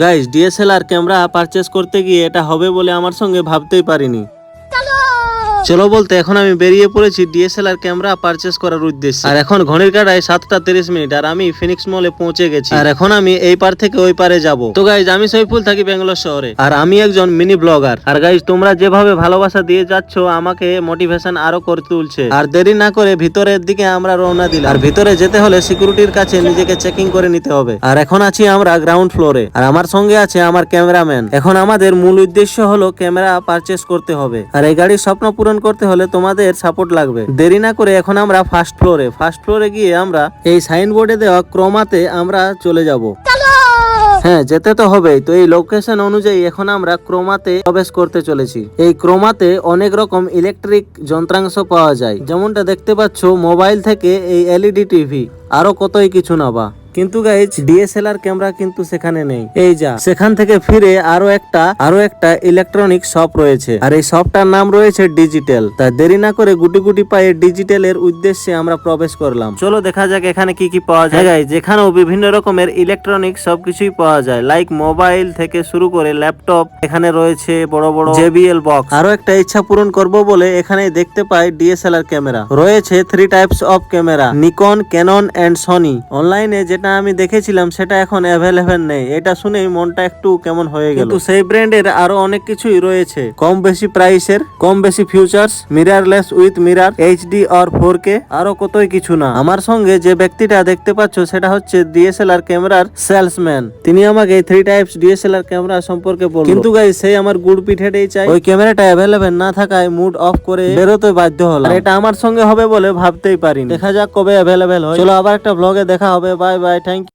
Guys, DSLR camera purchase করতে গিয়ে এটা হবে বলে আমার সঙ্গে ভাবতেই পারিনি। চলো বলতে এখন আমি বেরিয়ে পড়েছি ডিএসএলআর ক্যামেরা পারচেজ করার উদ্দেশ্যে। আর এখন ঘড়ির কাঁটায় 7:30 আর আমি ফিনিক্স মলে পৌঁছে গেছি। আর এখন আমি এই পার থেকে ওই পারে যাব। তো গাইজ, আমি সৈফুল, থাকি ব্যাঙ্গালোর শহরে। আর আমি একজন মিনি ব্লগার। আর গাইজ, তোমরা যেভাবে ভালোবাসা দিয়ে যাচ্ছ আমাকে মোটিভেশন আরো করে তুলছে। আর দেরি না করে ভিতরের দিকে আমরা রওনা দিলাম। আর ভিতরে যেতে হলে সিকিউরিটির কাছে নিজেকে চেকিং করে নিতে হবে। আর এখন আছি আমরা গ্রাউন্ড ফ্লোরে। আর আমার সঙ্গে আছে আমার ক্যামেরাম্যান। এখন আমাদের মূল উদ্দেশ্য হলো ক্যামেরা পারচেজ করতে হবে। আর এই গাড়ির স্বপ্ন পূরণ করতে হলে তোমাদের সাপোর্ট লাগবে। দেরি না করে এখন আমরা ফার্স্ট ফ্লোরে গিয়ে আমরা এই সাইনবোর্ডে দেওয়া ক্রোমাতে আমরা চলে যাব। হ্যাঁ, যেতে তো হবেই। তো এই লোকেশন অনুযায়ী এখন আমরা ক্রোমাতে প্রবেশ করতে চলেছি। এই ক্রোমাতে অনেক রকম ইলেকট্রিক যন্ত্রাংশ পাওয়া যায়, যেমনটা দেখতে পাচ্ছ মোবাইল থেকে এই এলইডি টিভি, আরো কতই কিছু না বা। কিন্তু গাইজ, ডিএসএলআর ক্যামেরা কিন্তু সেখানে নেই। এই যা, সেখান থেকে ফিরে আরো একটা ইলেকট্রনিক শপ রয়েছে। আর এই শপটার নাম রয়েছে ডিজিটাল। তা দেরি না করে গুটি গুটি পায়ে ডিজিটালের উদ্দেশ্যে আমরা প্রবেশ করলাম। চলো দেখা যাক এখানে কি কি পাওয়া যায়। গাইজ, যেখানেও বিভিন্ন রকমের ইলেকট্রনিক সবকিছুই পাওয়া যায়, লাইক মোবাইল থেকে শুরু করে ল্যাপটপ। এখানে রয়েছে বড় বড় জেবিএল বক্স। আরো একটা ইচ্ছা পূরণ করব বলে এখানে দেখতে পাই ডিএসএলআর ক্যামেরা রয়েছে। 3 types of camera, Nikon, Canon and Sony. অনলাইনে যেটা আমি দেখেছিলাম সেটা এখন অ্যাভেলেবেল নেই। এটা শুনেই মনটা একটু কেমন হয়ে গেল। কিন্তু সেই ব্র্যান্ডের আরো অনেক কিছুই রয়েছে, কম বেশি প্রাইসের, কম বেশি features, mirrorless with mirror, HD আর 4K, আরো কতই কিছু না। আমার সঙ্গে যে ব্যক্তিটা দেখতে পাচ্ছ সেটা হচ্ছে ডিএসএলআর ক্যামেরার সেলসম্যান। তিনি আমাকে 3 টাইপস ডিএসএলআর ক্যামেরা সম্পর্কে বলল। কিন্তু গাইস, সেই আমার গুড় পিঠেটাই চাই। ওই ক্যামেরাটা অ্যাভেলেবেল না থাকায় মুড অফ করে বেরোতে বাধ্য হলাম। এটা আমার সঙ্গে হবে বলে ভাবতেই পারিনি। দেখা যাক কবে অ্যাভেলেবেল হয়। চলো আবার একটা ব্লগে দেখা হবে। Bye bye, thank you.